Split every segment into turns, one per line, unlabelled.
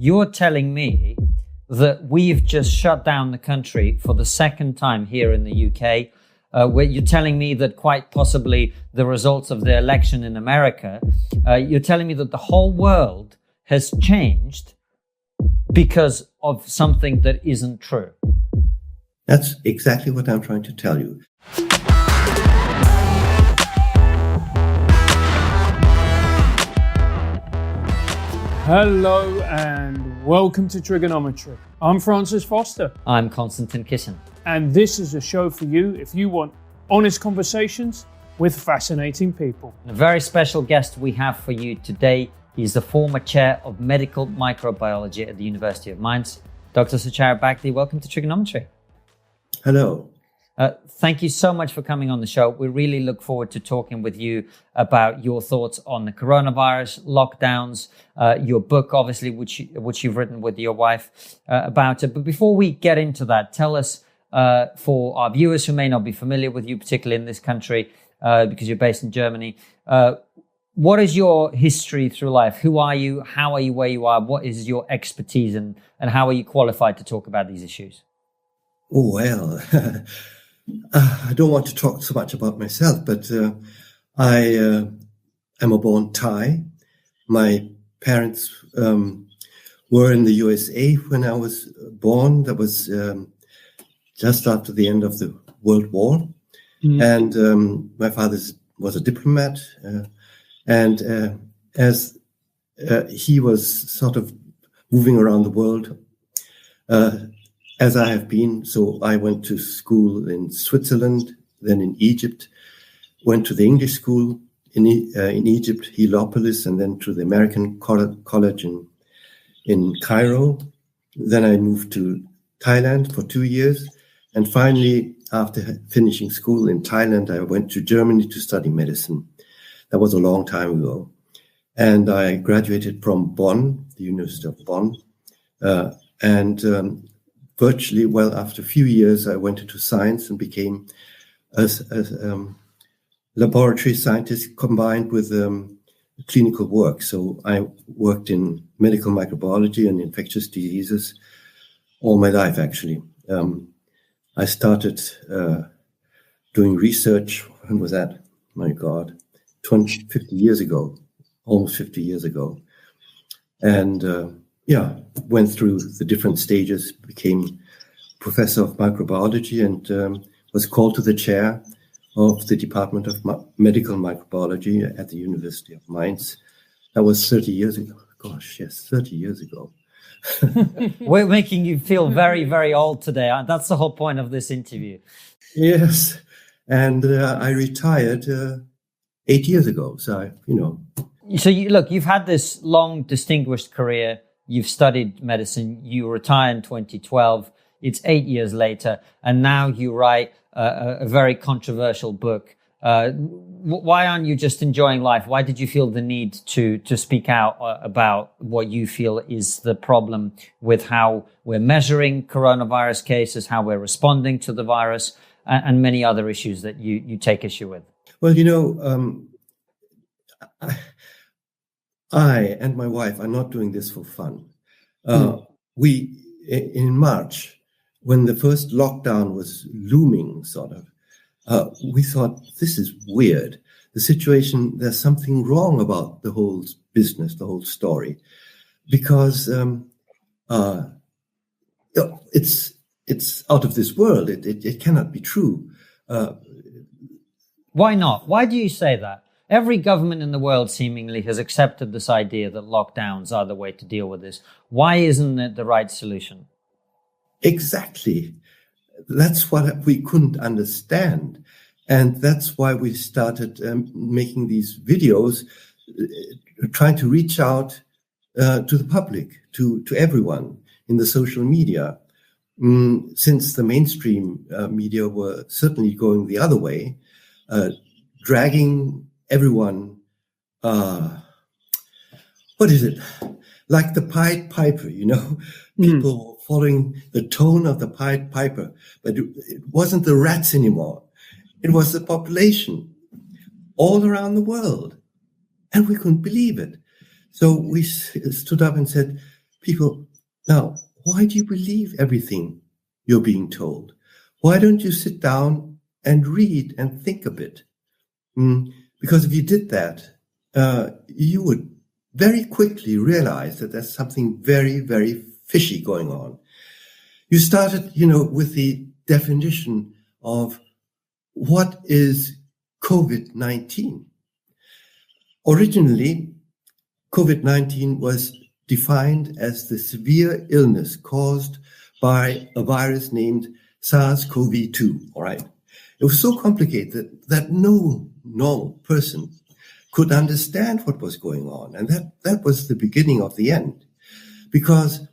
you're telling me that we've just shut down the country for the second time here in the UK. Where you're telling me that quite possibly the results of the election in America, you're telling me that the whole world has changed because of something that isn't true.
That's exactly what I'm trying to tell you.
Hello and welcome to Trigonometry. I'm Francis Foster.
I'm Konstantin Kisin.
And this is a show for you if you want honest conversations with fascinating people.
A very special guest we have for you today. He's the former chair of medical microbiology at the University of Mainz. Dr. Sucharit Bhakdi, welcome to Trigonometry.
Hello.
Thank you so much for coming on the show. We really look forward to talking with you about your thoughts on the coronavirus, lockdowns, your book, obviously, which you've written with your wife about it. But before we get into that, tell us, for our viewers who may not be familiar with you, particularly in this country, because you're based in Germany, what is your history through life? Who are you? How are you where you are? What is your expertise and how are you qualified to talk about these issues?
Oh, well, I don't want to talk so much about myself, but I am a born Thai. My parents were in the USA when I was born. That was just after the end of the World War. And my father was a diplomat. And as he was sort of moving around the world, as I have been, so I went to school in Switzerland, then in Egypt, went to the English school in Egypt, Heliopolis, and then to the American college in Cairo. Then I moved to Thailand for 2 years. And finally, after finishing school in Thailand, I went to Germany to study medicine. That was a long time ago. And I graduated from Bonn, the University of Bonn. Virtually, well, after a few years, I went into science and became a laboratory scientist combined with clinical work. So I worked in medical microbiology and infectious diseases all my life, actually. I started doing research, when was that? My God, 50 years ago, almost 50 years ago. And went through the different stages, became professor of microbiology and was called to the chair of the Department of Medical Microbiology at the University of Mainz. That was 30 years ago. Gosh, yes, 30 years ago.
We're making you feel very, very old today. That's the whole point of this interview.
Yes, and I retired 8 years ago. So,
So you've had this long, distinguished career. You've studied medicine. You retire in 2012. It's 8 years later, and now you write a very controversial book. Why aren't you just enjoying life? Why did you feel the need to speak out about what you feel is the problem with how we're measuring coronavirus cases, how we're responding to the virus, and many other issues that you take issue with?
Well, I and my wife are not doing this for fun. We, in March, when the first lockdown was looming, sort of, we thought, this is weird. The situation, there's something wrong about the whole business, the whole story, because it's out of this world. It cannot be true.
Why not? Why do you say that? Every government in the world seemingly has accepted this idea that lockdowns are the way to deal with this. Why isn't it the right solution?
Exactly. That's what we couldn't understand. And that's why we started making these videos, trying to reach out to the public, to everyone in the social media. Since the mainstream media were certainly going the other way, dragging everyone, what is it? Like the Pied Piper, people were following the tone of the Pied Piper, but it wasn't the rats anymore. It was the population all around the world. And we couldn't believe it. So we stood up and said, people, now, why do you believe everything you're being told? Why don't you sit down and read and think a bit? Because if you did that, you would very quickly realize that there's something very, very fishy going on. You started, with the definition of what is COVID-19. Originally, COVID-19 was defined as the severe illness caused by a virus named SARS-CoV-2, all right? It was so complicated that no normal person could understand what was going on. And that was the beginning of the end. Because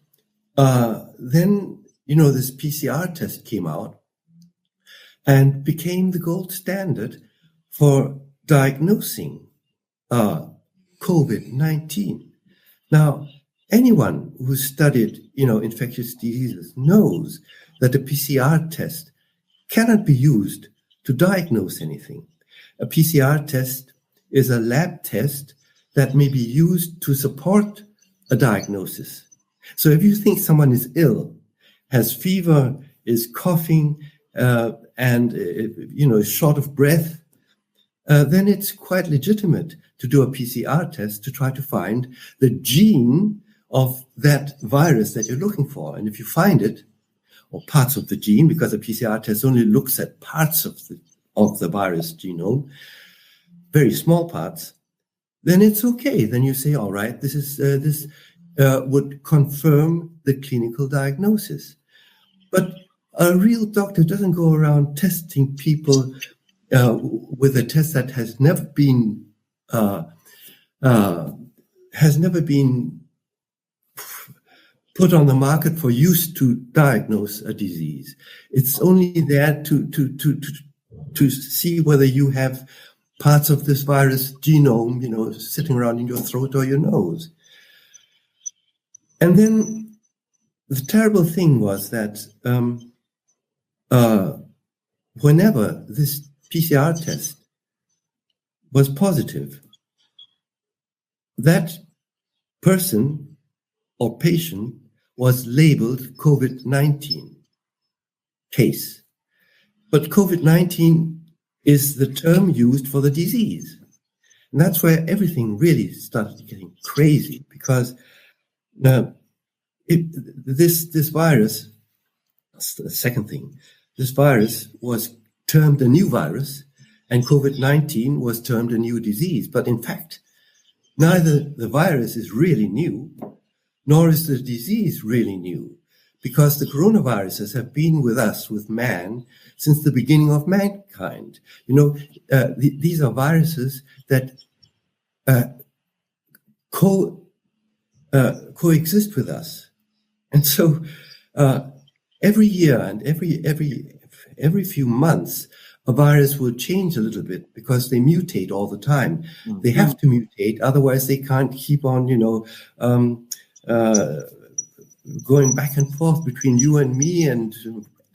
then, this PCR test came out and became the gold standard for diagnosing COVID-19. Now, anyone who studied, infectious diseases knows that a PCR test cannot be used to diagnose anything. A PCR test is a lab test that may be used to support a diagnosis. So if you think someone is ill, has fever, is coughing, and is short of breath, then it's quite legitimate to do a PCR test to try to find the gene of that virus that you're looking for. And if you find it, or parts of the gene, because a PCR test only looks at parts of the virus genome, very small parts, then it's okay. Then you say, all right, this would confirm the clinical diagnosis. But a real doctor doesn't go around testing people with a test that has never been put on the market for use to diagnose a disease. It's only there to see whether you have parts of this virus genome, sitting around in your throat or your nose. And then the terrible thing was that whenever this PCR test was positive, that person or patient was labeled COVID-19 case. But COVID-19 is the term used for the disease. And that's where everything really started getting crazy, because this virus, that's the second thing, this virus was termed a new virus, and COVID-19 was termed a new disease. But in fact, neither the virus is really new, nor is the disease really new, because the coronaviruses have been with us, with man, since the beginning of mankind. These are viruses that coexist with us. And so every year and every few months, a virus will change a little bit because they mutate all the time. Mm-hmm. They have to mutate, otherwise they can't keep on, going back and forth between you and me and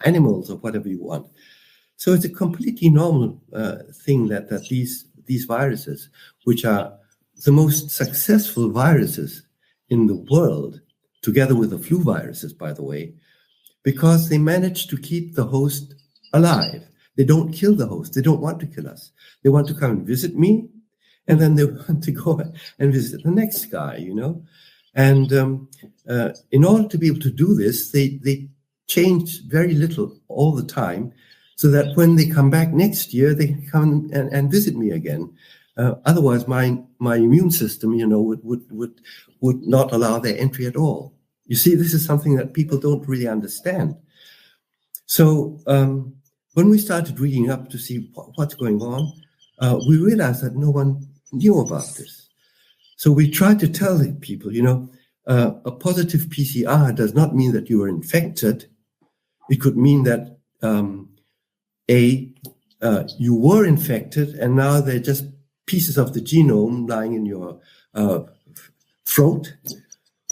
animals or whatever you want. So it's a completely normal thing that these viruses, which are the most successful viruses in the world, together with the flu viruses, by the way, because they manage to keep the host alive. They don't kill the host. They don't want to kill us. They want to come and visit me, and then they want to go and visit the next guy, And in order to be able to do this, they change very little all the time, so that when they come back next year, they can come and visit me again. Otherwise, my immune system, would not allow their entry at all. You see, this is something that people don't really understand. So when we started reading up to see what's going on, we realized that no one knew about this. So we tried to tell the people, a positive PCR does not mean that you are infected. It could mean that you were infected, and now they're just pieces of the genome lying in your throat,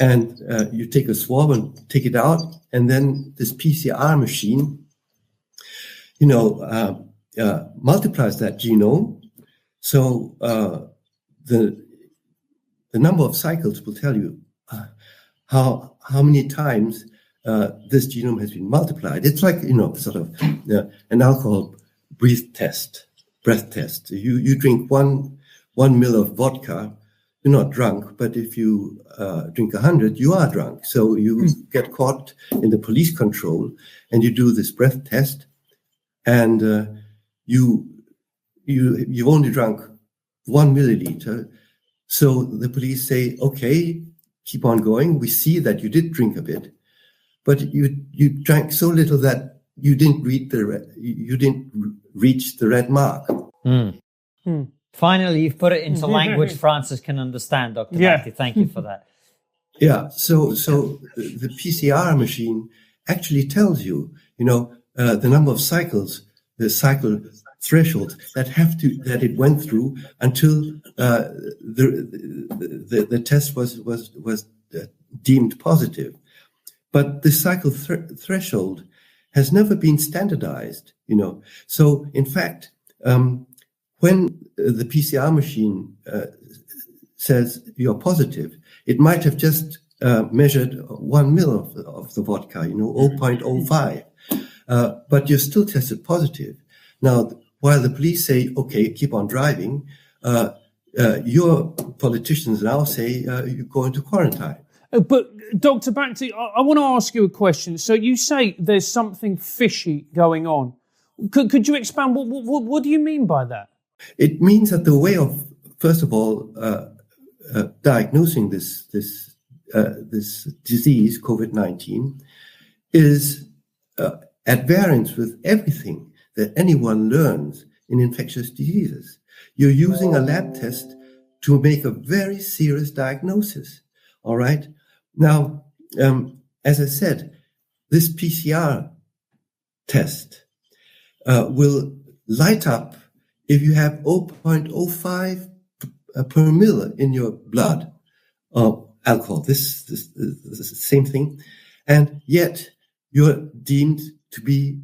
and you take a swab and take it out, and then this PCR machine, multiplies that genome. So the number of cycles will tell you how many times this genome has been multiplied. It's like, sort of an alcohol breath test. You drink one mil of vodka, you're not drunk, but if you drink 100, you are drunk. So you get caught in the police control, and you do this breath test, and you've only drunk 1 milliliter. So the police say, okay, keep on going. We see that you did drink a bit, but you drank so little that you didn't reach the red mark.
Finally, you've put it into language Francis can understand, Dr. Bhakti. Thank you for that.
Yeah. So the PCR machine actually tells you, the number of cycles, the cycle threshold that it went through until the test was deemed positive. But the cycle threshold has never been standardized, So in fact, when the PCR machine says you're positive, it might have just measured 1 mil of the vodka, 0.05, but you're still tested positive. Now, while the police say, okay, keep on driving, your politicians now say you go into quarantine.
But Dr. Bhakti, I want to ask you a question. So you say there's something fishy going on. Could you expand? What do you mean by that?
It means that the way of, first of all, diagnosing this disease, COVID-19, is at variance with everything that anyone learns in infectious diseases. You're using a lab test to make a very serious diagnosis. All right. Now, as I said, this PCR test will light up if you have 0.05 per mil in your blood of alcohol. This is the same thing. And yet you're deemed to be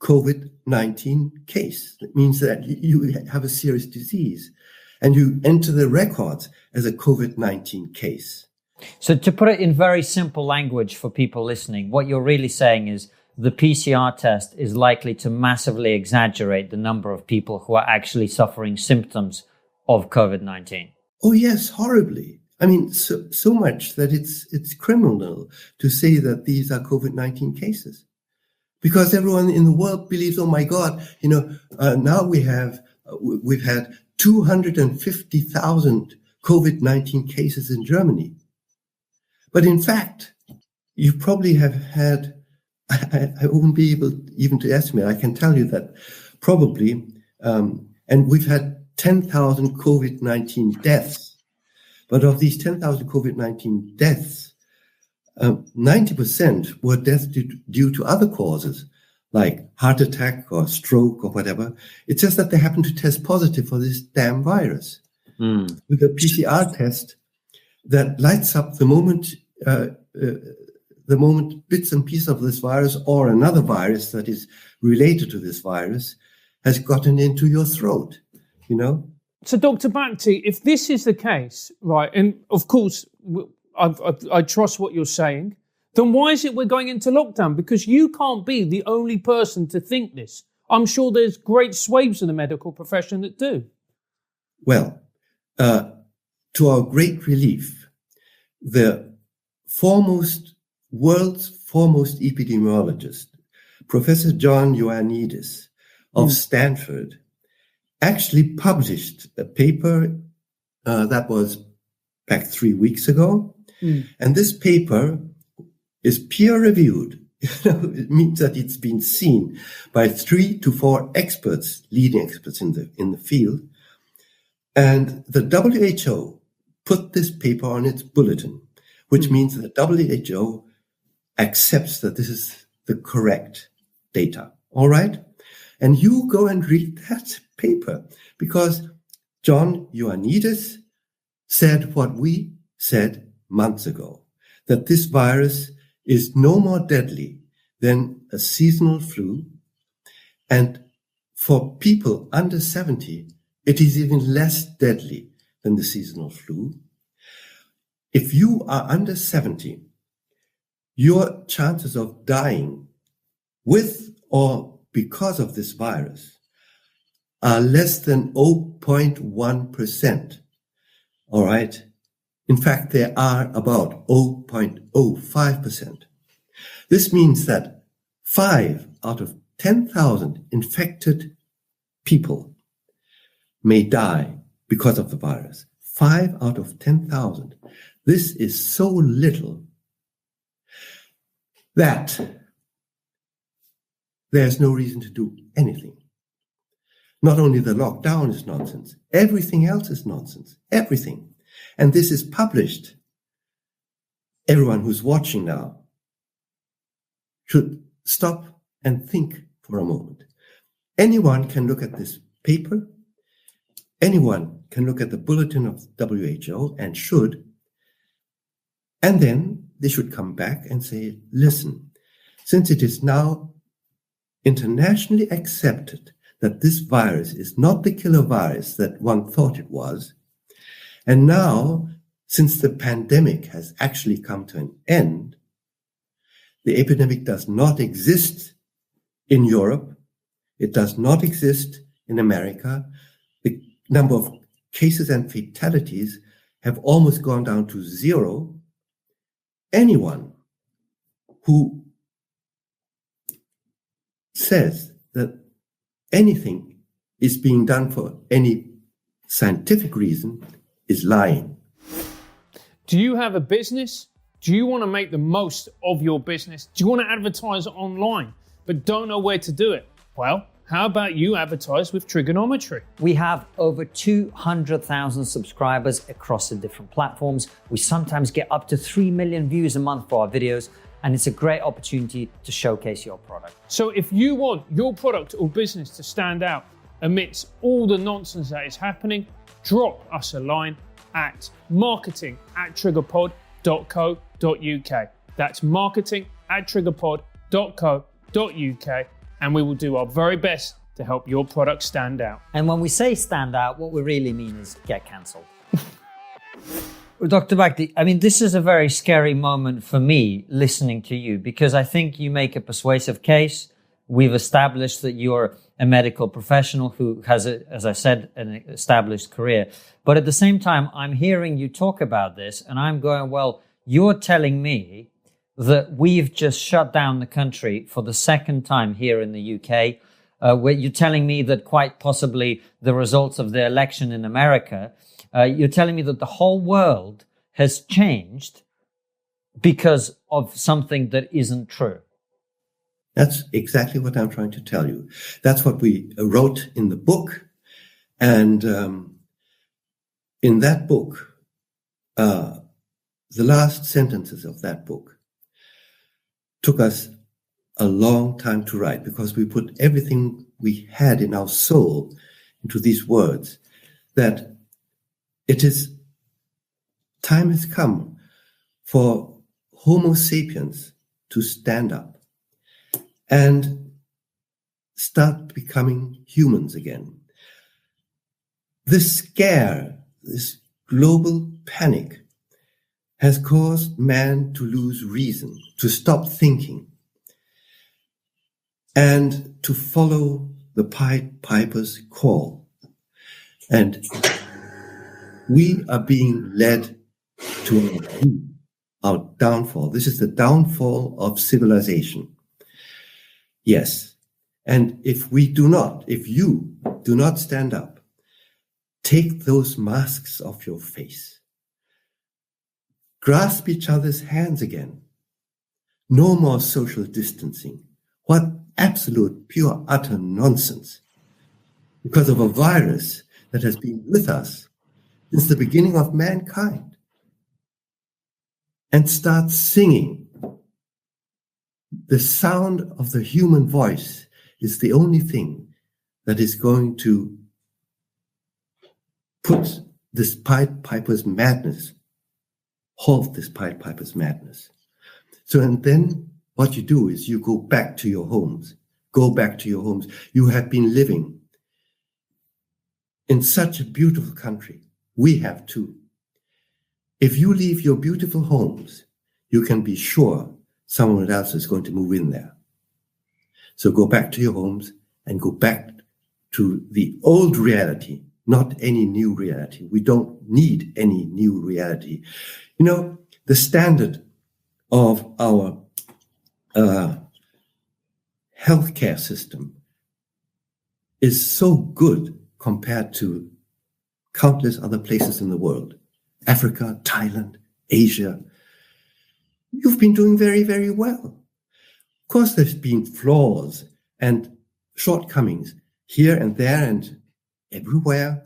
COVID-19 case. That means that you have a serious disease and you enter the records as a COVID-19 case.
So to put it in very simple language for people listening, what you're really saying is the PCR test is likely to massively exaggerate the number of people who are actually suffering symptoms of COVID-19.
Oh, yes, horribly. I mean, so much that it's criminal to say that these are COVID-19 cases. Because everyone in the world believes, oh my God, now we've had 250,000 COVID-19 cases in Germany. But in fact, you probably have had, I won't be able even to estimate, I can tell you that probably, and we've had 10,000 COVID-19 deaths. But of these 10,000 COVID-19 deaths, 90% were deaths due to other causes, like heart attack or stroke or whatever. It's just that they happen to test positive for this damn virus. With a PCR test that lights up the moment bits and pieces of this virus or another virus that is related to this virus has gotten into your throat,
So, Dr. Bhakti, if this is the case, right, and of course, I trust what you're saying, then why is it we're going into lockdown? Because you can't be the only person to think this. I'm sure there's great swathes in the medical profession that do.
Well, to our great relief, the world's foremost epidemiologist, Professor John Ioannidis of Stanford, actually published a paper that was back 3 weeks ago. And this paper is peer-reviewed. It means that it's been seen by 3 to 4 experts, leading experts in the field. And the WHO put this paper on its bulletin, which means that the WHO accepts that this is the correct data. All right? And you go and read that paper, because John Ioannidis said what we said months ago, that this virus is no more deadly than a seasonal flu. And for people under 70, it is even less deadly than the seasonal flu. If you are under 70 your chances of dying with or because of this virus are less than 0.1%. All right. In fact, they are about 0.05%. This means that 5 out of 10,000 infected people may die because of the virus. 5 out of 10,000. This is so little that there's no reason to do anything. Not only the lockdown is nonsense, everything else is nonsense. Everything. And this is published. Everyone who's watching now should stop and think for a moment. Anyone can look at this paper. Anyone can look at the bulletin of WHO and should. And then they should come back and say, listen, since it is now internationally accepted that this virus is not the killer virus that one thought it was, and now, since the pandemic has actually come to an end, the epidemic does not exist in Europe, it does not exist in America, the number of cases and fatalities have almost gone down to zero. Anyone who says that anything is being done for any scientific reason is lying.
Do you have a business? Do you want to make the most of your business? Do you want to advertise online but don't know where to do it? Well, how about you advertise with Trigonometry?
We have over 200,000 subscribers across the different platforms. We sometimes get up to 3 million views a month for our videos, and it's a great opportunity to showcase your product.
So if you want your product or business to stand out amidst all the nonsense that is happening, drop us a line at marketing@triggerpod.co.uk. That's marketing@triggerpod.co.uk, and we will do our very best to help your product stand out.
And when we say stand out, what we really mean is get cancelled. Dr. Bhakdi, I mean, this is a very scary moment for me listening to you, because I think you make a persuasive case. We've established that you're a medical professional who has, as I said, an established career. But at the same time, I'm hearing you talk about this and I'm going, well, you're telling me that we've just shut down the country for the second time here in the UK. Where you're telling me that quite possibly the results of the election in America, you're telling me that the whole world has changed because of something that isn't true.
That's exactly what I'm trying to tell you. That's what we wrote in the book. And in that book, the last sentences of that book took us a long time to write, because we put everything we had in our soul into these words, that time has come for Homo sapiens to stand up and start becoming humans again. This scare, this global panic, has caused man to lose reason, to stop thinking, and to follow the Pied Piper's call. And we are being led to our downfall. This is the downfall of civilization. Yes. And if you do not stand up, take those masks off your face, grasp each other's hands again. No more social distancing. What absolute, pure, utter nonsense. Because of a virus that has been with us since the beginning of mankind. And start singing. The sound of the human voice is the only thing that is going to put this Pied Piper's madness, halt this Pied Piper's madness. So, and then what you do is you go back to your homes. Go back to your homes. You have been living in such a beautiful country. We have too. If you leave your beautiful homes, you can be sure someone else is going to move in there. So go back to your homes and go back to the old reality, not any new reality. We don't need any new reality. You know, the standard of our healthcare system is so good compared to countless other places in the world. Africa, Thailand, Asia. You've been doing very, very well. Of course, there's been flaws and shortcomings here and there and everywhere.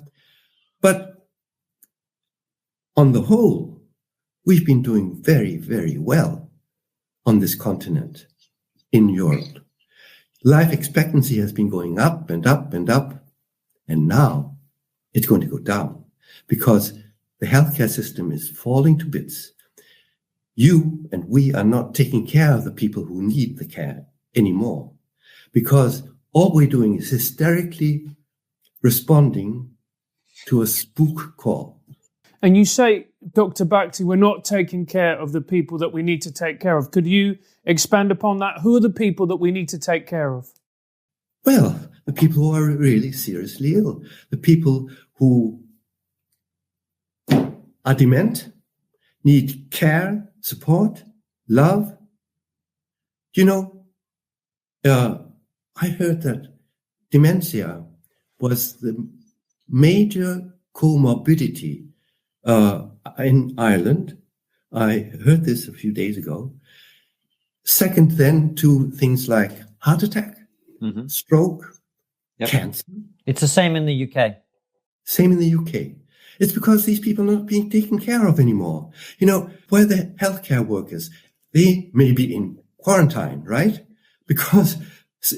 But on the whole, we've been doing very, very well on this continent, in Europe. Life expectancy has been going up and up and up, and now it's going to go down because the healthcare system is falling to bits. You and we are not taking care of the people who need the care anymore because all we're doing is hysterically responding to a spook call.
And you say, Dr. Bhakti, we're not taking care of the people that we need to take care of. Could you expand upon that? Who are the people that we need to take care of?
Well, the people who are really seriously ill, the people who are dement, need care, support, love. You know, I heard that dementia was the major comorbidity in Ireland. I heard this a few days ago. Second then to things like heart attack, stroke, cancer.
It's the same in the UK.
Same in the UK. It's because these people are not being taken care of anymore. You know, where the healthcare workers, they may be in quarantine, right? Because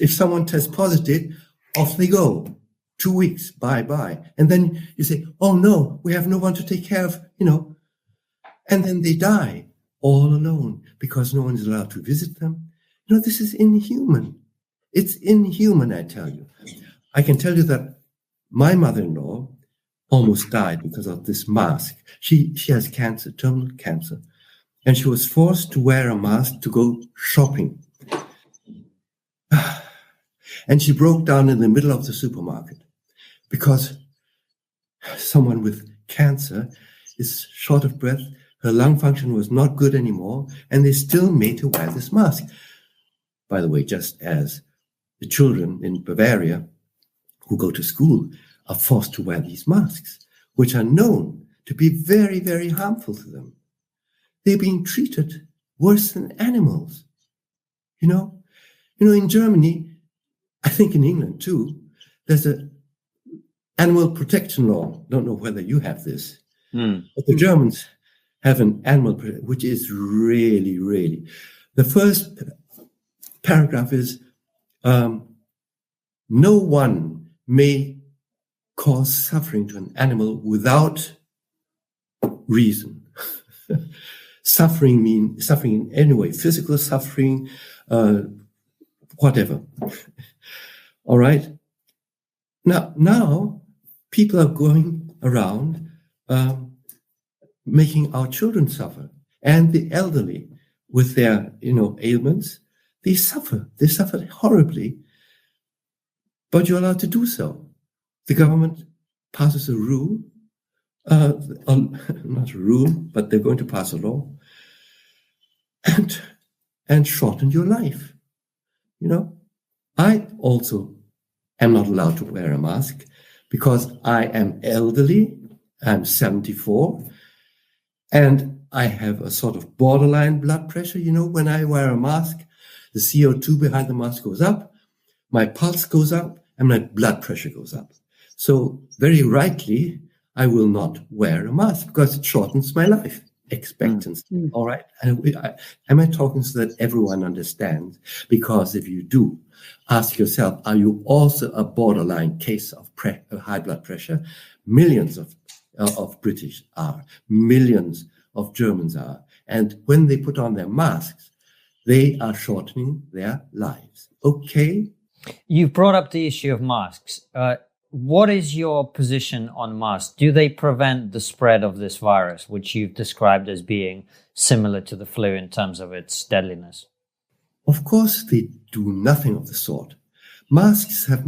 if someone tests positive, off they go. 2 weeks, bye-bye. And then you say, oh no, we have no one to take care of, you know. And then they die all alone because no one is allowed to visit them. You know, this is inhuman. It's inhuman, I tell you. I can tell you that my mother-in-law almost died because of this mask. She has cancer, terminal cancer, and she was forced to wear a mask to go shopping. And she broke down in the middle of the supermarket because someone with cancer is short of breath, her lung function was not good anymore, and they still made her wear this mask. By the way, just as the children in Bavaria who go to school are forced to wear these masks, which are known to be very, very harmful to them. They're being treated worse than animals. You know, in Germany, I think in England too, there's an animal protection law. Don't know whether you have this, but the Germans have an animal protection, which is really, really. The first paragraph is, no one may cause suffering to an animal without reason. Suffering in any way, physical suffering, whatever. All right. Now people are going around making our children suffer, and the elderly with their ailments. They suffer. They suffer horribly, but you're allowed to do so. The government passes a rule, not a rule, but they're going to pass a law and shorten your life. I also am not allowed to wear a mask because I am elderly. I'm 74, and I have a sort of borderline blood pressure. When I wear a mask, the CO2 behind the mask goes up, my pulse goes up, and my blood pressure goes up. So very rightly, I will not wear a mask because it shortens my life expectancy. All right. Am I talking so that everyone understands? Because if you do, ask yourself, are you also a borderline case of high blood pressure? Millions of British are, millions of Germans are. And when they put on their masks, they are shortening their lives. Okay?
You've brought up the issue of masks. What is your position on masks? Do they prevent the spread of this virus, which you've described as being similar to the flu in terms of its deadliness?
Of course, they do nothing of the sort. Masks have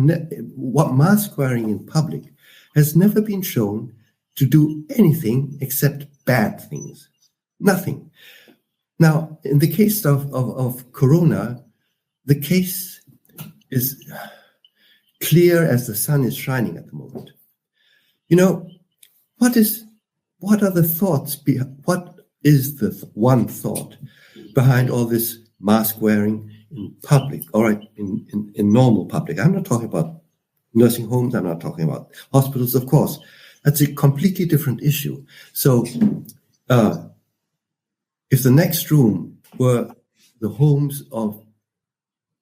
what mask wearing in public has never been shown to do anything except bad things. Nothing. Now, in the case of corona, the case is clear as the sun is shining at the moment. You know, what are the thoughts? What is the one thought behind all this mask wearing in public, all right, in normal public? I'm not talking about nursing homes. I'm not talking about hospitals, of course. That's a completely different issue. So if the next room were the homes of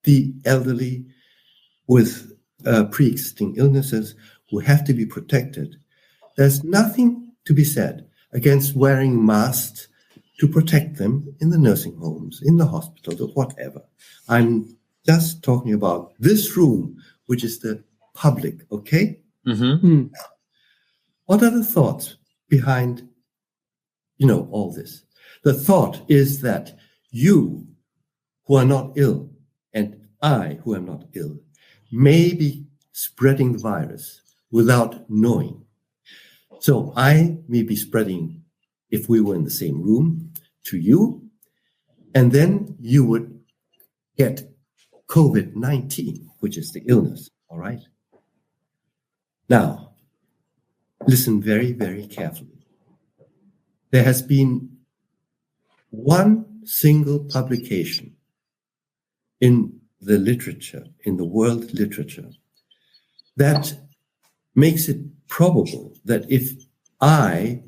the elderly with pre-existing illnesses who have to be protected, there's nothing to be said against wearing masks to protect them in the nursing homes, in the hospitals, or whatever. I'm just talking about this room, which is the public, okay?
Mm-hmm.
What are the thoughts behind, all this? The thought is that you, who are not ill, and I, who am not ill, may be spreading the virus without knowing. So I may be spreading, if we were in the same room, to you, and then you would get COVID-19, which is the illness, all right? Now, listen very, very carefully. There has been one single publication in the literature, in the world literature, that makes it probable that if I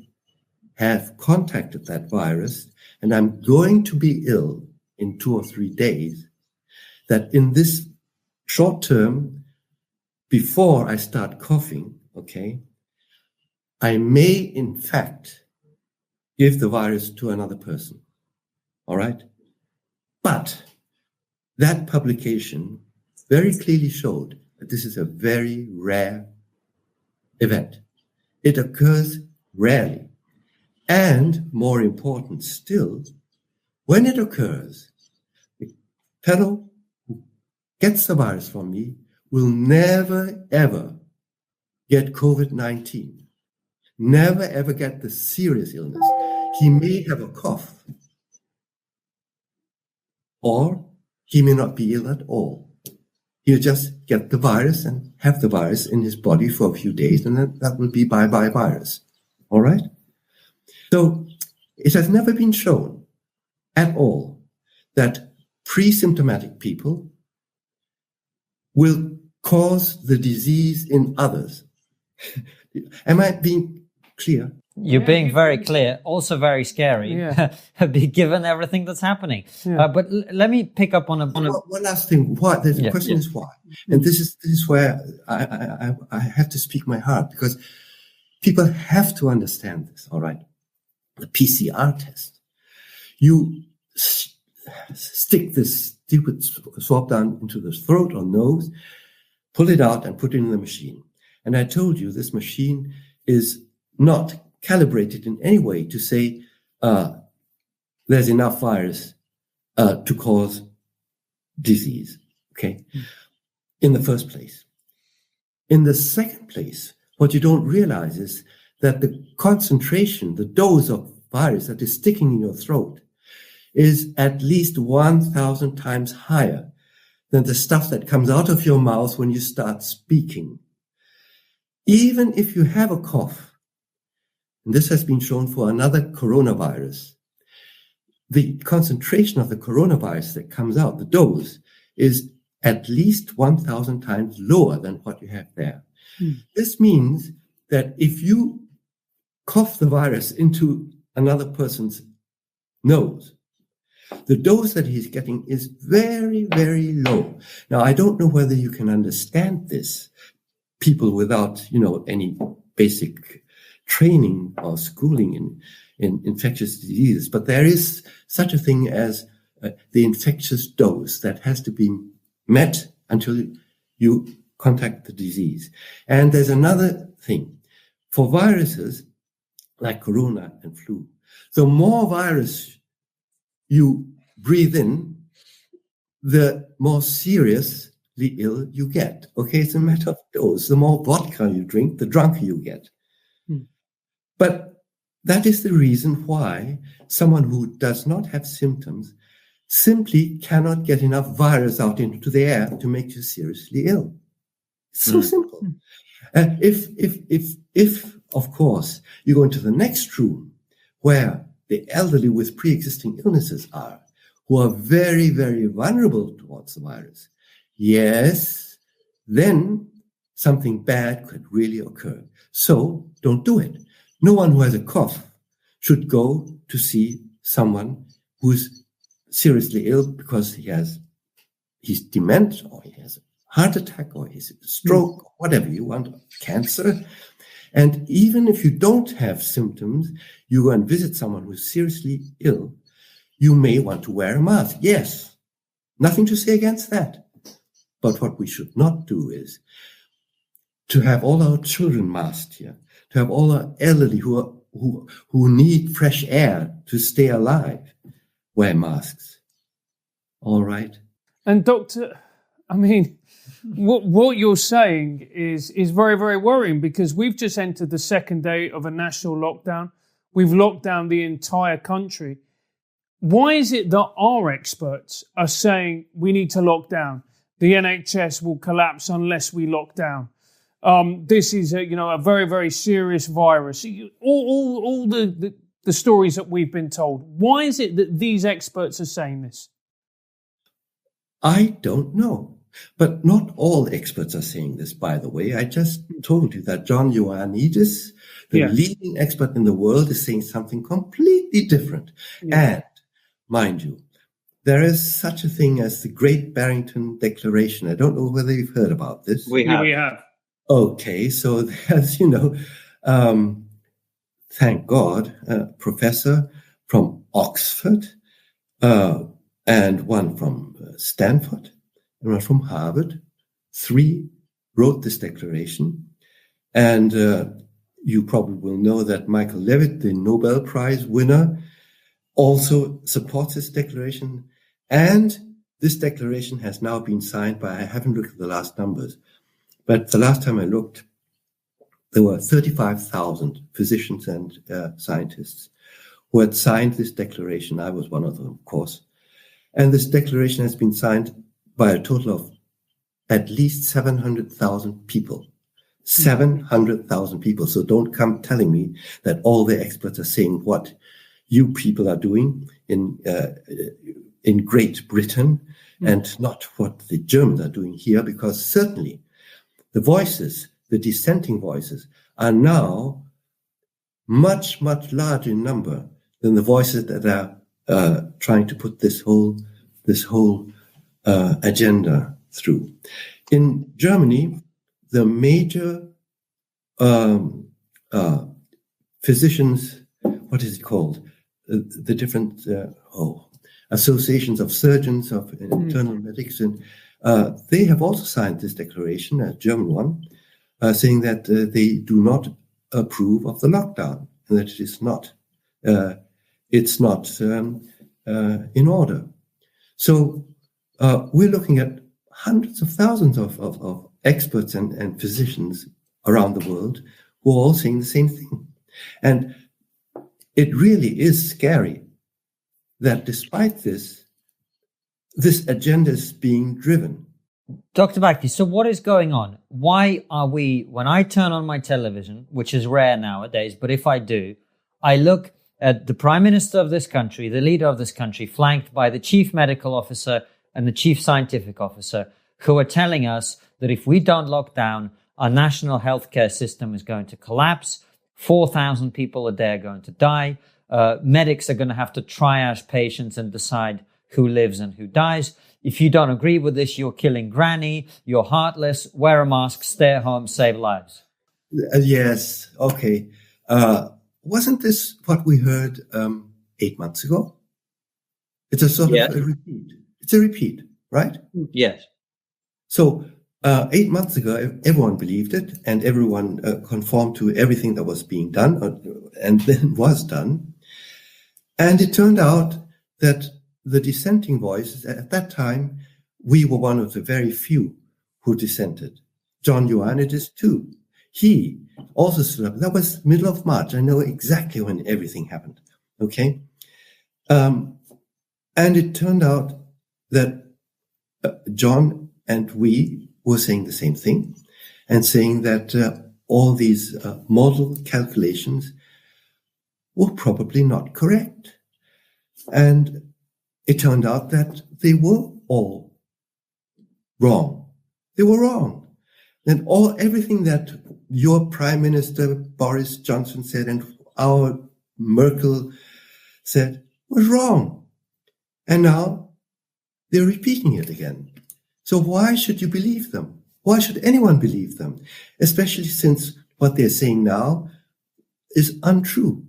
have contacted that virus and I'm going to be ill in 2 or 3 days, that in this short term, before I start coughing, okay, I may in fact give the virus to another person. All right? But that publication very clearly showed that this is a very rare event. It occurs rarely. And more important still, when it occurs, the fellow who gets the virus from me will never, ever get COVID-19. Never, ever get the serious illness. He may have a cough, or he may not be ill at all. He'll just get the virus and have the virus in his body for a few days, and then that will be bye-bye virus. All right? So it has never been shown at all that pre-symptomatic people will cause the disease in others. Am I being clear?
You're being very clear, also very scary, given everything that's happening.
Yeah.
But let me pick up on
one last thing. Why? The question is why, and this is where I have to speak my heart, because people have to understand this. All right, the PCR test. You stick this stupid swab down into the throat or nose, pull it out, and put it in the machine. And I told you this machine is not calibrated in any way to say there's enough virus to cause disease, okay? In the first place. In the second place, what you don't realize is that the concentration, the dose of virus that is sticking in your throat is at least 1,000 times higher than the stuff that comes out of your mouth when you start speaking. Even if you have a cough, and this has been shown for another coronavirus, the concentration of the coronavirus that comes out, the dose, is at least 1,000 times lower than what you have there. This means that if you cough the virus into another person's nose, the dose that he's getting is very, very low. Now, I don't know whether you can understand this, people without, any basic training or schooling in infectious diseases, but there is such a thing as the infectious dose that has to be met until you contact the disease. And there's another thing. For viruses like corona and flu, the more virus you breathe in, the more seriously ill you get. Okay, it's a matter of dose. The more vodka you drink, the drunker you get. But that is the reason why someone who does not have symptoms simply cannot get enough virus out into the air to make you seriously ill. It's so simple. And if, of course, you go into the next room where the elderly with pre-existing illnesses are, who are very, very vulnerable towards the virus, yes, then something bad could really occur. So don't do it. No one who has a cough should go to see someone who's seriously ill because he's dement, or he has a heart attack, or he's a stroke, or whatever you want, cancer. And even if you don't have symptoms, you go and visit someone who's seriously ill, you may want to wear a mask. Yes, nothing to say against that. But what we should not do is to have all our children masked here, to have all our elderly who need fresh air to stay alive wear masks. All right.
And Doctor, I mean, what you're saying is very, very worrying, because we've just entered the second day of a national lockdown. We've locked down the entire country. Why is it that our experts are saying we need to lock down? The NHS will collapse unless we lock down. This is a very, very serious virus. All the stories that we've been told. Why is it that these experts are saying this?
I don't know. But not all experts are saying this, by the way. I just told you that John Ioannidis, the leading expert in the world, is saying something completely different. Yeah. And, mind you, there is such a thing as the Great Barrington Declaration. I don't know whether you've heard about this.
We have.
Okay, so there's, thank God, a professor from Oxford and one from Stanford and one from Harvard. 3 wrote this declaration. And you probably will know that Michael Levitt, the Nobel Prize winner, also supports this declaration. And this declaration has now been signed by, I haven't looked at the last numbers, but the last time I looked, there were 35,000 physicians and scientists who had signed this declaration. I was one of them, of course. And this declaration has been signed by a total of at least 700,000 people. 700,000 people. So don't come telling me that all the experts are saying what you people are doing in Great Britain and not what the Germans are doing here, because certainly the voices, the dissenting voices, are now much, much larger in number than the voices that are trying to put this whole agenda through. In Germany, the major physicians, what is it called? The different associations of surgeons, of internal medicine, they have also signed this declaration, a German one, saying that they do not approve of the lockdown and that it's not in order. So we're looking at hundreds of thousands of experts and physicians around the world who are all saying the same thing. And it really is scary that despite this agenda is being driven.
Dr. Bhakdi, so what is going on? Why are we, when I turn on my television, which is rare nowadays, but if I do, I look at the Prime Minister of this country, the leader of this country, flanked by the Chief Medical Officer and the Chief Scientific Officer, who are telling us that if we don't lock down, our national healthcare system is going to collapse. 4,000 people a day are going to die. Medics are going to have to triage patients and decide who lives and who dies. If you don't agree with this, you're killing granny, you're heartless, wear a mask, stay at home, save lives.
Yes, okay. Wasn't this what we heard 8 months ago? It's a sort of a repeat. It's a repeat, right?
Yes.
So 8 months ago, everyone believed it, and everyone conformed to everything that was being done, and then was done. And it turned out that the dissenting voices at that time we were one of the very few who dissented. John Ioannidis too. He also stood up. That was middle of March. I know exactly when everything happened. Okay. And it turned out that John and we were saying the same thing and saying that all these model calculations were probably not correct. And it turned out that they were all wrong. They were wrong. And everything that your Prime Minister Boris Johnson said and our Merkel said was wrong. And now they're repeating it again. So why should you believe them? Why should anyone believe them? Especially since what they're saying now is untrue.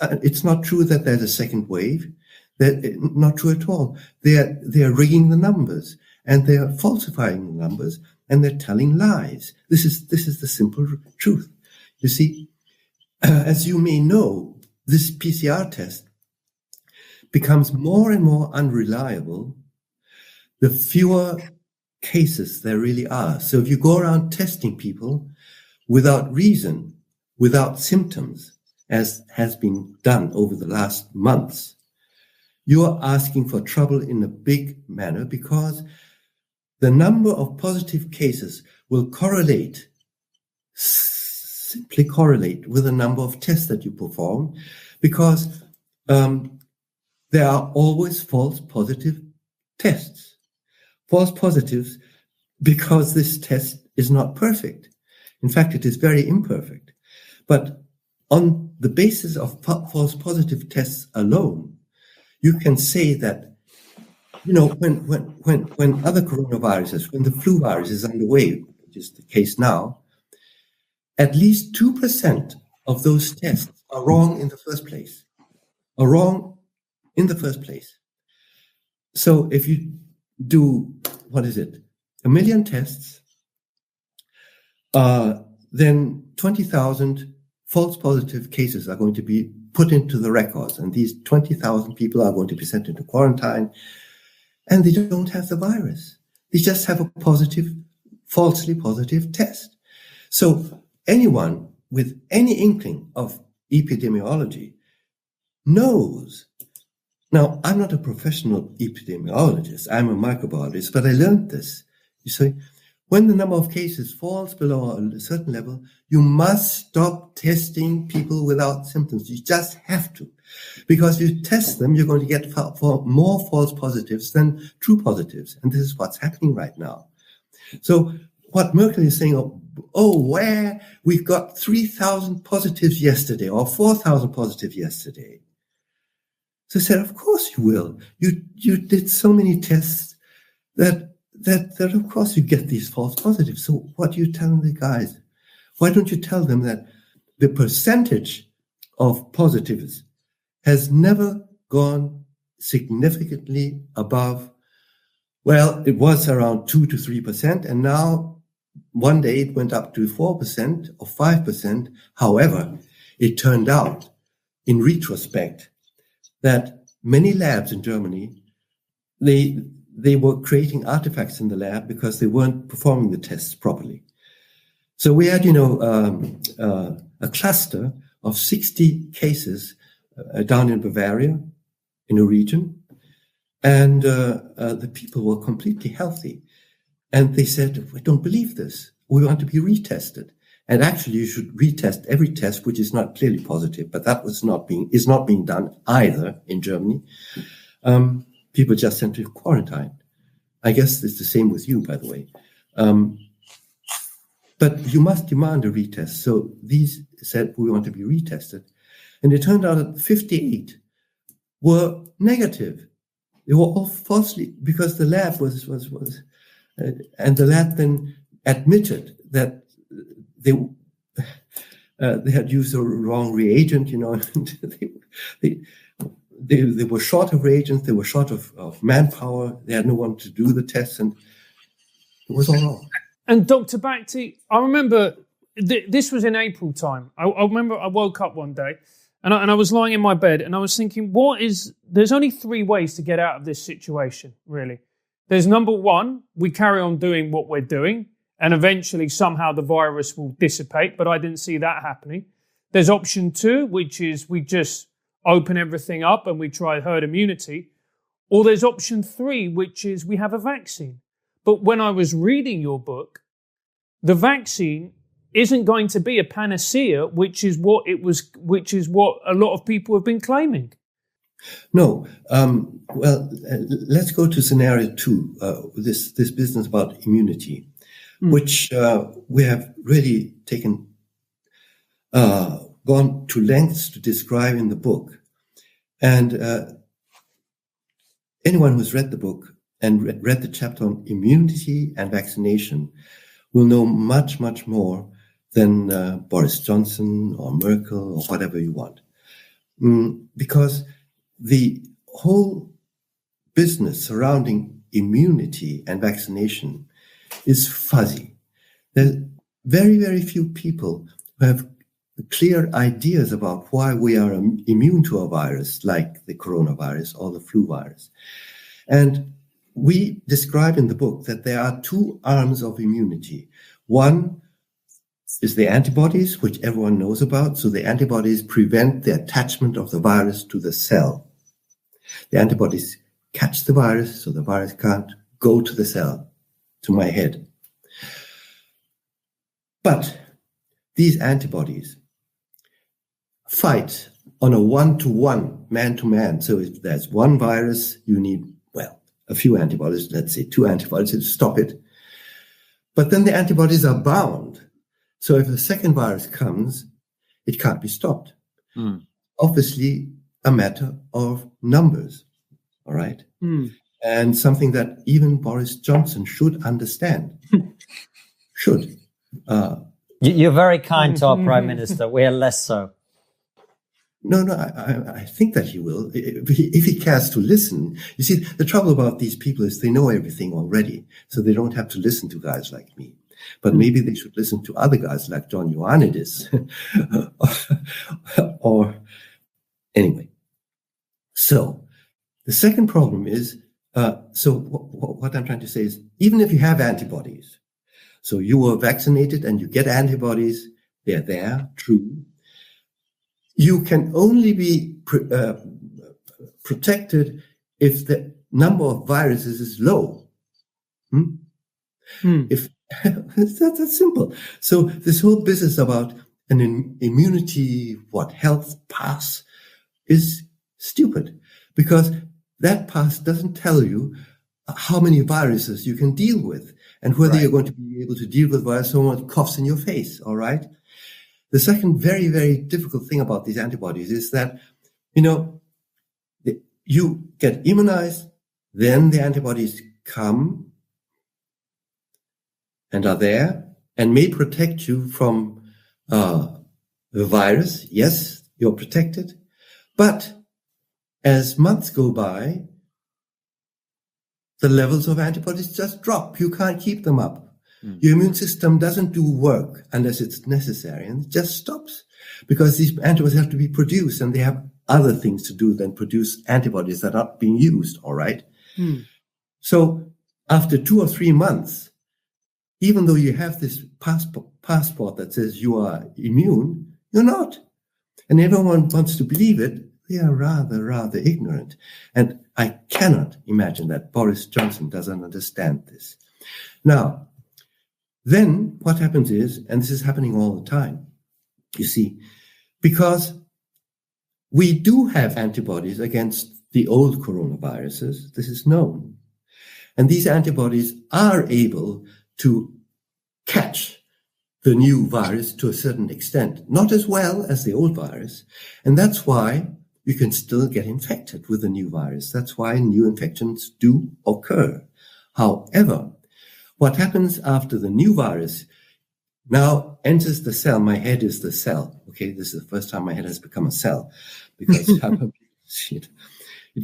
It's not true that there's a second wave. They're not true at all. They're rigging the numbers and they're falsifying the numbers and they're telling lies. This is the simple truth. You see, as you may know, this PCR test becomes more and more unreliable the fewer cases there really are. So if you go around testing people without reason, without symptoms, as has been done over the last months, you are asking for trouble in a big manner because the number of positive cases will simply correlate with the number of tests that you perform, because there are always false positive tests. False positives because this test is not perfect. In fact, it is very imperfect. But on the basis of false positive tests alone, you can say that, you know, when other coronaviruses, when the flu virus is underway, which is the case now, at least 2% of those tests are wrong in the first place. So if you do, 1 million tests, then 20,000 false positive cases are going to be put into the records. And these 20,000 people are going to be sent into quarantine, and they don't have the virus. They just have a falsely positive test. So anyone with any inkling of epidemiology knows. Now, I'm not a professional epidemiologist. I'm a microbiologist, but I learned this. You see, when the number of cases falls below a certain level, you must stop testing people without symptoms. You just have to. Because if you test them, you're going to get more false positives than true positives. And this is what's happening right now. So what Merkel is saying, where we've got 3,000 positives yesterday or 4,000 positives yesterday. So I said, of course you will. You did so many tests that of course you get these false positives. So what are you telling the guys? Why don't you tell them that the percentage of positives has never gone significantly above, well, it was around 2 to 3%, and now one day it went up to 4% or 5%. However, it turned out in retrospect that many labs in Germany, they were creating artifacts in the lab because they weren't performing the tests properly. So we had, a cluster of 60 cases down in Bavaria, in a region, and the people were completely healthy. And they said, we don't believe this. We want to be retested. And actually, you should retest every test which is not clearly positive, but that is not being done either in Germany. People just sent to quarantine. I guess it's the same with you, by the way. But you must demand a retest. So these said, we want to be retested. And it turned out that 58 were negative. They were all falsely, because the lab was and the lab then admitted that they had used the wrong reagent, they were short of reagents, they were short of manpower, they had no one to do the tests, and it was all wrong.
And Dr. Bhakti, I remember this was in April time. I remember I woke up one day and I was lying in my bed and I was thinking, there's only 3 ways to get out of this situation, really. There's number one, we carry on doing what we're doing, and eventually somehow the virus will dissipate, but I didn't see that happening. There's option two, which is we just open everything up and we try herd immunity. Or there's option three, which is we have a vaccine. But when I was reading your book, the vaccine isn't going to be a panacea, which is what a lot of people have been claiming.
No. Let's go to scenario two, this business about immunity, which we have really gone to lengths to describe in the book. And anyone who's read the book and read the chapter on immunity and vaccination will know much, much more than Boris Johnson or Merkel or whatever you want. Because the whole business surrounding immunity and vaccination is fuzzy. There's very, very few people who have clear ideas about why we are immune to a virus like the coronavirus or the flu virus. And we describe in the book that there are two arms of immunity. One is the antibodies, which everyone knows about. So the antibodies prevent the attachment of the virus to the cell. The antibodies catch the virus, so the virus can't go to the cell, to my head. But these antibodies fight on a one-to-one, man-to-man. So if there's one virus, you need, a few antibodies, let's say 2 antibodies to stop it. But then the antibodies are bound. So if a second virus comes, it can't be stopped. Obviously, a matter of numbers, all right? And something that even Boris Johnson should understand. Should.
You're very kind to our Prime Minister. We are less so.
No, I think that he will, if he cares to listen. You see, the trouble about these people is they know everything already, so they don't have to listen to guys like me. But maybe they should listen to other guys like John Ioannidis. Or anyway. So the second problem is, what I'm trying to say is, even if you have antibodies, so you were vaccinated and you get antibodies, they're there, true. You can only be protected if the number of viruses is low. If that's simple. So this whole business about an immunity, health pass is stupid, because that pass doesn't tell you how many viruses you can deal with and whether you're going to be able to deal with virus someone coughs in your face, all right? The second very, very difficult thing about these antibodies is that, you get immunized, then the antibodies come and are there and may protect you from the virus. Yes, you're protected. But as months go by, the levels of antibodies just drop. You can't keep them up. Your immune system doesn't do work unless it's necessary, and it just stops, because these antibodies have to be produced, and they have other things to do than produce antibodies that are not being used, all right? So after 2 or 3 months, even though you have this passport that says you are immune, you're not. And everyone wants to believe it. They are rather ignorant. And I cannot imagine that Boris Johnson doesn't understand this. Now, then what happens is, and this is happening all the time, you see, because we do have antibodies against the old coronaviruses, this is known. And these antibodies are able to catch the new virus to a certain extent, not as well as the old virus. And that's why you can still get infected with the new virus. That's why new infections do occur. However, what happens after the new virus now enters the cell? My head is the cell. Okay, this is the first time my head has become a cell, because it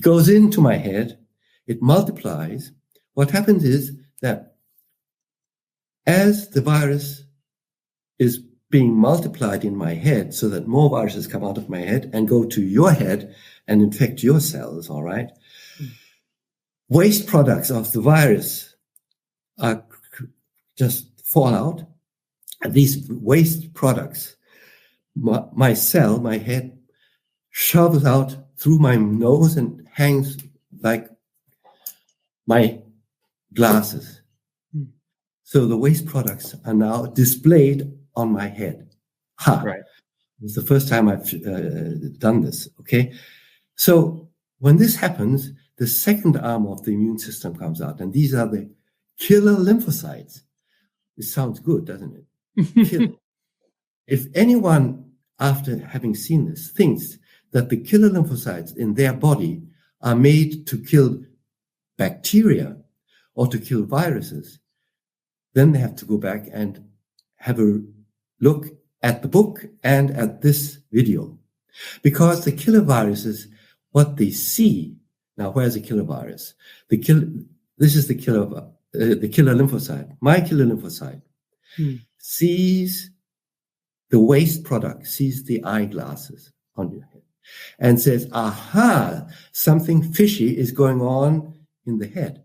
goes into my head, it multiplies. What happens is that as the virus is being multiplied in my head, so that more viruses come out of my head and go to your head and infect your cells, all right? waste products of the virus are just fall out. And these waste products, my cell, my head, shovels out through my nose and hangs like my glasses. So the waste products are now displayed on my head.
Right.
It's the first time I've done this, okay? So when this happens, the second arm of the immune system comes out, and these are the killer lymphocytes. It sounds good, doesn't it? Killer. If anyone, after having seen this, thinks that the killer lymphocytes in their body are made to kill bacteria or to kill viruses, then they have to go back and have a look at the book and at this video. Because the killer viruses, what they see, now where's the killer virus? This is the killer lymphocyte. My killer lymphocyte sees the waste product, sees the eyeglasses on your head, and says, aha, something fishy is going on in the head.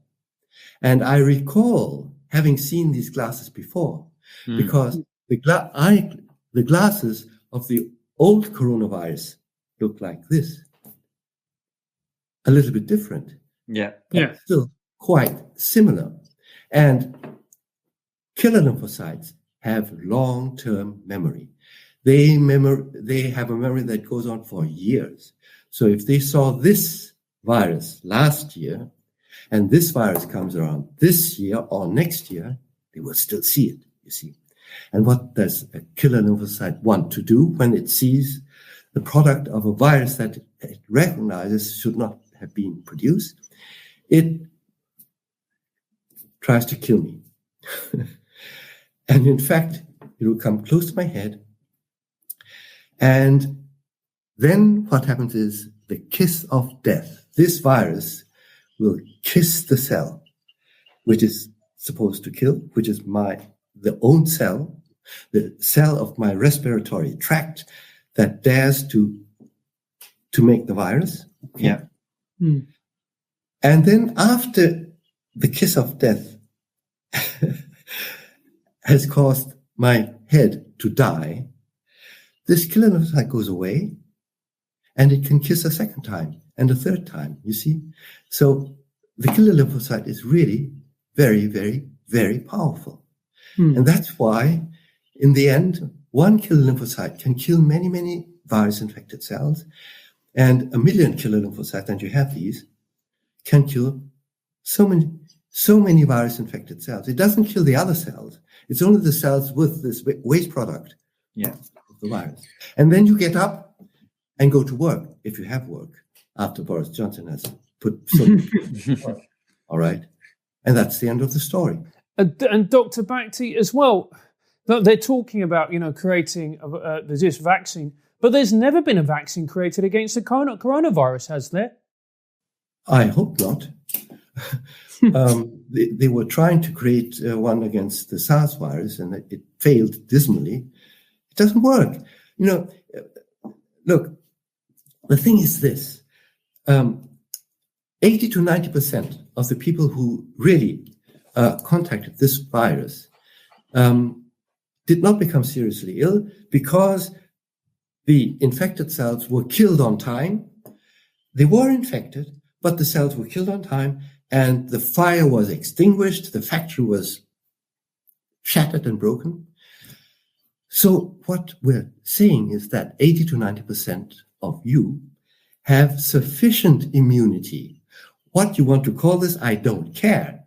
And I recall having seen these glasses before, because the glasses of the old coronavirus look like this. A little bit different.
Yeah.
But still quite similar. And killer lymphocytes have long-term memory. They have a memory that goes on for years. So if they saw this virus last year, and this virus comes around this year or next year, they will still see it, you see. And what does a killer lymphocyte want to do when it sees the product of a virus that it recognizes should not have been produced? It tries to kill me. And in fact, it will come close to my head. And then what happens is the kiss of death. This virus will kiss the cell, which is supposed to kill, which is the own cell, the cell of my respiratory tract that dares to make the virus. Okay?
Yeah.
And then after the kiss of death has caused my head to die, this killer lymphocyte goes away, and it can kiss a second time and a third time, you see? So the killer lymphocyte is really very, very, very powerful. And that's why, in the end, one killer lymphocyte can kill many, many virus-infected cells, and 1 million killer lymphocytes, and you have these, can kill so many virus-infected cells. It doesn't kill the other cells. It's only the cells with this waste product of the virus. And then you get up and go to work, if you have work, after Boris Johnson has put some work. All right? And that's the end of the story.
And Dr. Bhakti as well, they're talking about, creating this vaccine, but there's never been a vaccine created against the coronavirus, has there?
I hope not. They were trying to create one against the SARS virus, and it failed dismally. It doesn't work. Look, the thing is this. 80 to 90% of the people who really contracted this virus did not become seriously ill because the infected cells were killed on time. They were infected, but the cells were killed on time, and the fire was extinguished. The factory was shattered and broken. So what we're saying is that 80 to 90% of you have sufficient immunity. What you want to call this, I don't care.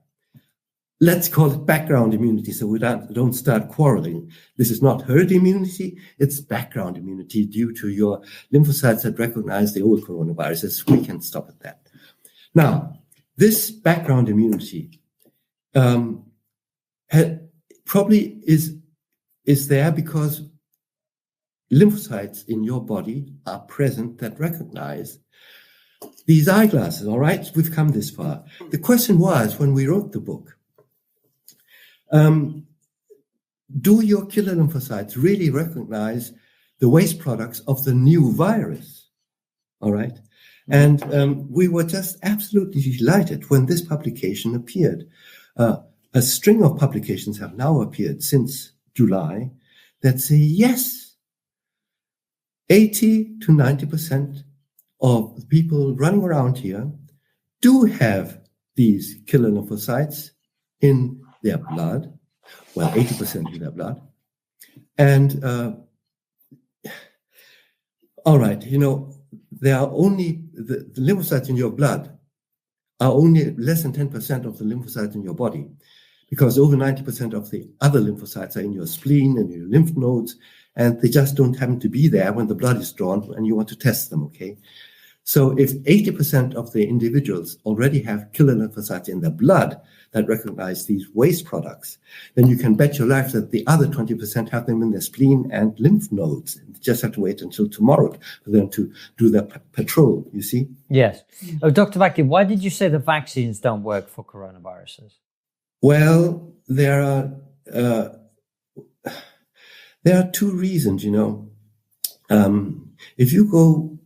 Let's call it background immunity so we don't start quarreling. This is not herd immunity, it's background immunity due to your lymphocytes that recognize the old coronaviruses. We can stop at that. Now, this background immunity probably is there because lymphocytes in your body are present that recognize these eyeglasses. All right, we've come this far. The question was, when we wrote the book, do your killer lymphocytes really recognize the waste products of the new virus? All right. And we were just absolutely delighted when this publication appeared. A string of publications have now appeared since July that say, yes, 80 to 90% of the people running around here do have these killer lymphocytes in their blood. Well, 80% in their blood. And all right, there are only the lymphocytes in your blood are only less than 10% of the lymphocytes in your body, because over 90% of the other lymphocytes are in your spleen and your lymph nodes, and they just don't happen to be there when the blood is drawn and you want to test them, okay? So if 80% of the individuals already have killer lymphocytes in their blood that recognize these waste products, then you can bet your life that the other 20% have them in their spleen and lymph nodes. You just have to wait until tomorrow for them to do their patrol, you see?
Yes. Oh, Dr. Vakil, why did you say the vaccines don't work for coronaviruses?
Well, there are two reasons, if you go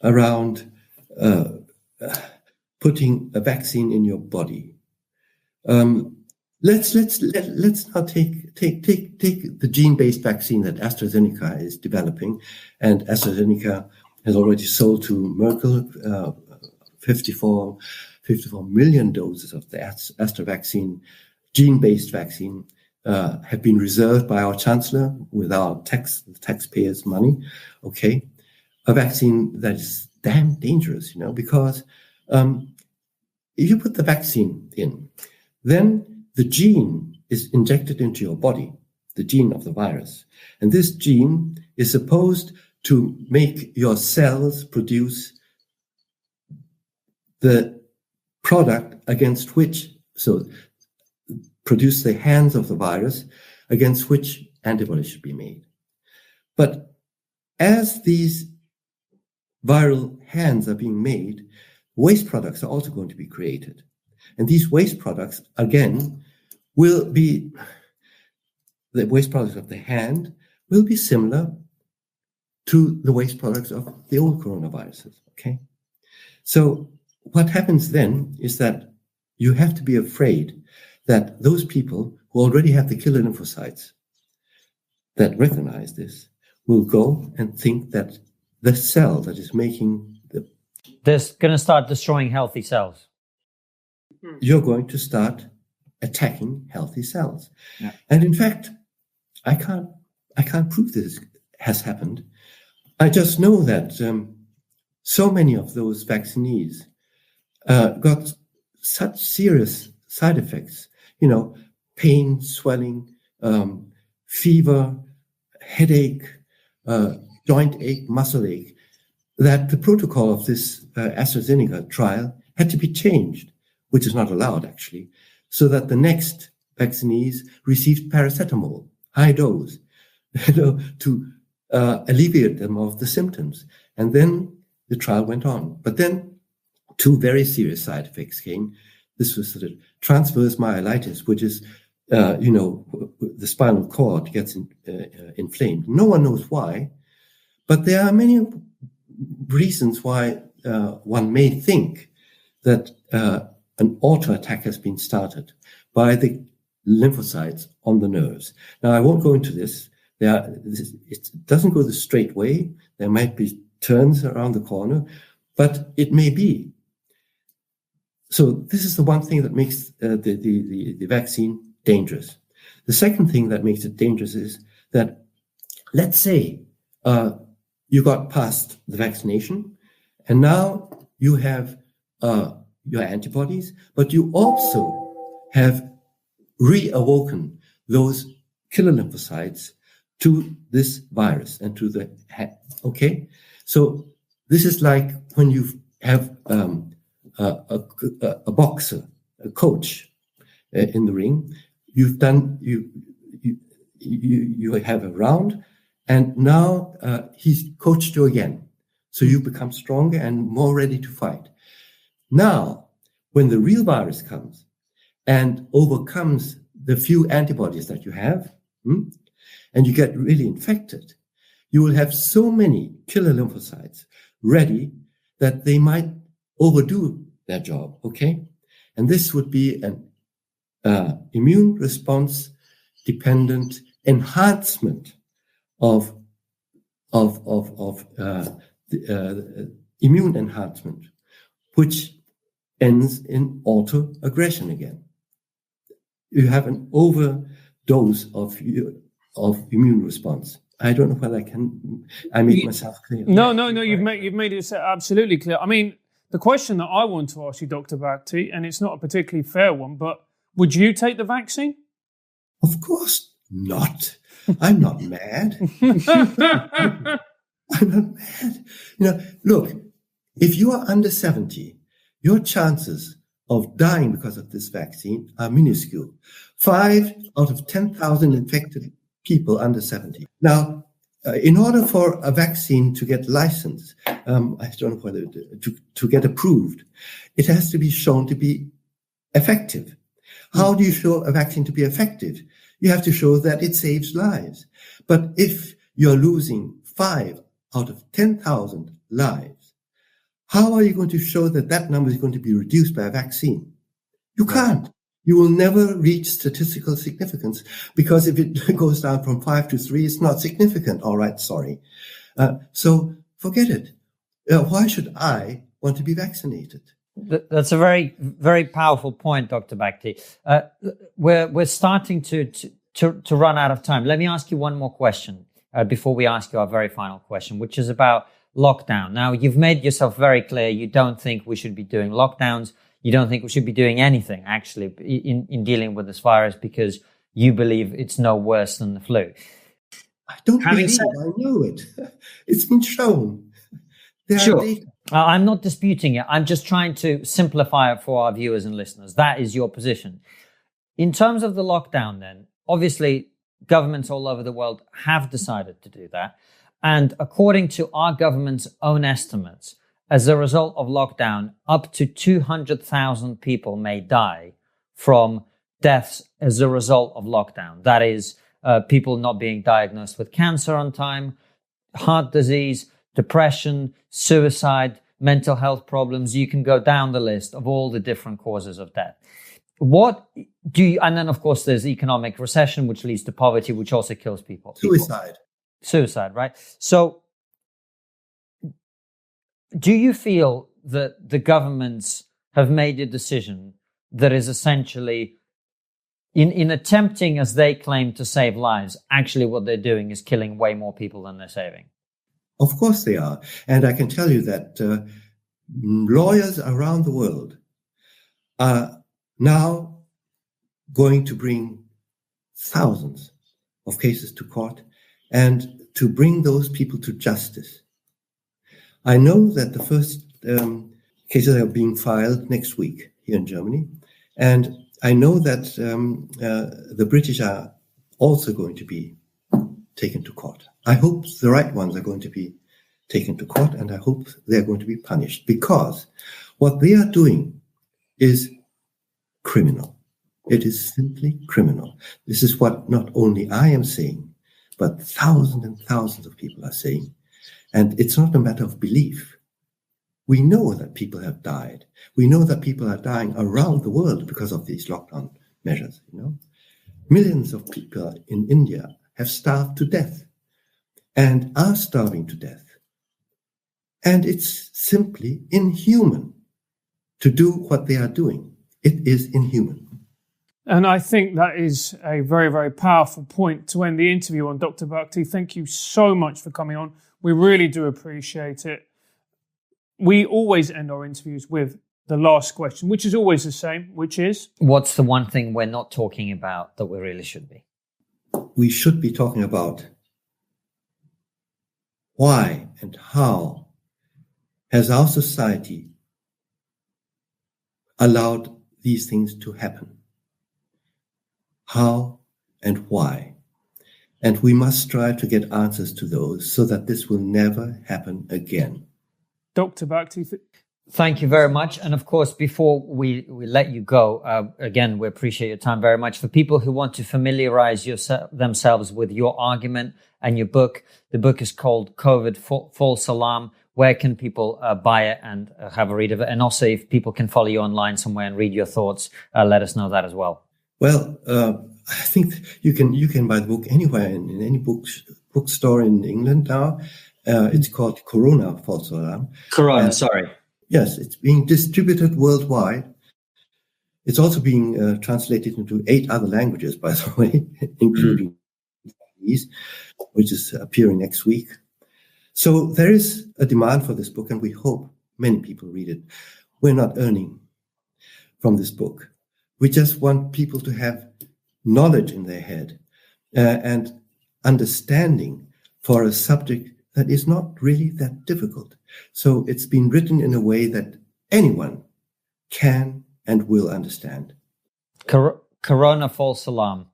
around putting a vaccine in your body, let's now take the gene-based vaccine that AstraZeneca is developing, and AstraZeneca has already sold to Merkel 54 million doses of the Astra vaccine, gene-based vaccine, have been reserved by our chancellor with our taxpayers' money. Okay, a vaccine that is damn dangerous, because if you put the vaccine in, then the gene is injected into your body, the gene of the virus, and this gene is supposed to make your cells produce the product against which, so produce the hands of the virus against which antibodies should be made. But as these viral hands are being made, waste products are also going to be created. And these waste products, again, will be, the waste products of the hand will be similar to the waste products of the old coronaviruses, okay? So what happens then is that you have to be afraid that those people who already have the killer lymphocytes that recognize this will go and think that the cell that is making
they're going to start destroying healthy cells.
You're going to start attacking healthy cells.
Yeah.
And in fact, I can't prove this has happened. I just know that so many of those vaccinees got such serious side effects, pain, swelling, fever, headache, joint ache, muscle ache, that the protocol of this AstraZeneca trial had to be changed, which is not allowed actually, so that the next vaccinees received paracetamol, high dose, to alleviate them of the symptoms. And then the trial went on. But then two very serious side effects came. This was sort of transverse myelitis, which is, the spinal cord gets inflamed. No one knows why, but there are many reasons why one may think that an auto attack has been started by the lymphocytes on the nerves. Now, I won't go into this. It doesn't go the straight way. There might be turns around the corner, but it may be. So this is the one thing that makes the vaccine dangerous. The second thing that makes it dangerous is that, let's say you got past the vaccination, and now you have your antibodies, but you also have reawoken those killer lymphocytes to this virus and to the head. Okay, so this is like when you have a boxer, a coach in the ring. You've done you have a round, and now he's coached you again, so you become stronger and more ready to fight. Now, when the real virus comes and overcomes the few antibodies that you have, and you get really infected, you will have so many killer lymphocytes ready that they might overdo their job, okay? And this would be an immune response dependent enhancement of immune enhancement, which ends in autoaggression again. You have an overdose of immune response. I don't know whether I make myself clear.
No, you've made it absolutely clear. I mean, the question that I want to ask you, Dr. Bhakti, and it's not a particularly fair one, but would you take the vaccine?
Of course not. I'm not mad. I'm not mad. Look, if you are under 70, your chances of dying because of this vaccine are minuscule. 5 out of 10,000 infected people under 70. Now, in order for a vaccine to get licensed, I don't know whether to get approved, it has to be shown to be effective. How do you show a vaccine to be effective? You have to show that it saves lives. But if you're losing 5 out of 10,000 lives, how are you going to show that that number is going to be reduced by a vaccine? You can't. You will never reach statistical significance, because if it goes down from 5 to 3, it's not significant. All right, sorry. So forget it. Why should I want to be vaccinated?
That's a very, very powerful point, Dr. Bhakti. We're starting to run out of time. Let me ask you one more question before we ask you our very final question, which is about lockdown. Now, you've made yourself very clear you don't think we should be doing lockdowns. You don't think we should be doing anything, actually, in dealing with this virus, because you believe it's no worse than the flu.
I don't believe I know it. It's been shown. There are data.
I'm not disputing it. I'm just trying to simplify it for our viewers and listeners. That is your position. In terms of the lockdown, then, obviously, governments all over the world have decided to do that. And according to our government's own estimates, as a result of lockdown, up to 200,000 people may die from deaths as a result of lockdown. That is, people not being diagnosed with cancer on time, heart disease, depression, suicide, mental health problems. You can go down the list of all the different causes of death. And then, of course, there's economic recession, which leads to poverty, which also kills people. Suicide, right? So, do you feel that the governments have made a decision that is essentially, in attempting, as they claim, to save lives, actually what they're doing is killing way more people than they're saving?
Of course they are. And I can tell you that lawyers around the world are now going to bring thousands of cases to court and to bring those people to justice. I know that the first cases are being filed next week here in Germany. And I know that the British are also going to be taken to court. I hope the right ones are going to be taken to court, and I hope they're going to be punished, because what they are doing is criminal. It is simply criminal. This is what not only I am saying, but thousands and thousands of people are saying. And it's not a matter of belief. We know that people have died. We know that people are dying around the world because of these lockdown measures. Millions of people in India have starved to death and are starving to death. And it's simply inhuman to do what they are doing. It is inhuman.
And I think that is a very, very powerful point to end the interview on. Dr. Bhakti, thank you so much for coming on. We really do appreciate it. We always end our interviews with the last question, which is always the same, which is?
What's the one thing we're not talking about that we really should be?
We should be talking about why and how has our society allowed these things to happen? How and why? And we must strive to get answers to those so that this will never happen again.
Dr. Bhakti.
Thank you very much. And of course, before we let you go, again, we appreciate your time very much. For people who want to familiarize themselves with your argument and your book, the book is called COVID False Alarm: where can people buy it and have a read of it? And also, if people can follow you online somewhere and read your thoughts, let us know that as well.
Well, I think you can buy the book anywhere in any bookstore in England now. It's called Corona, False Alarm.
Corona, sorry.
Yes, it's being distributed worldwide. It's also being translated into 8 other languages, by the way, including Chinese, which is appearing next week. So there is a demand for this book, and we hope many people read it. We're not earning from this book. We just want people to have knowledge in their head and understanding for a subject that is not really that difficult. So it's been written in a way that anyone can and will understand.
Corona False Alarm.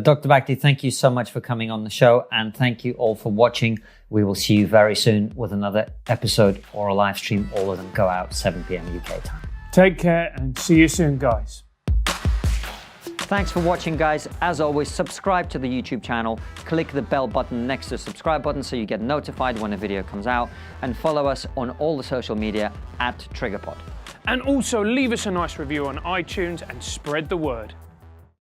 Dr. Bhakdi, thank you so much for coming on the show, and thank you all for watching. We will see you very soon with another episode or a live stream. All of them go out 7 p.m. UK time.
Take care and see you soon, guys.
Thanks for watching, guys. As always, subscribe to the YouTube channel, click the bell button next to the subscribe button so you get notified when a video comes out, and follow us on all the social media @TriggerPod.
And also leave us a nice review on iTunes and spread the word.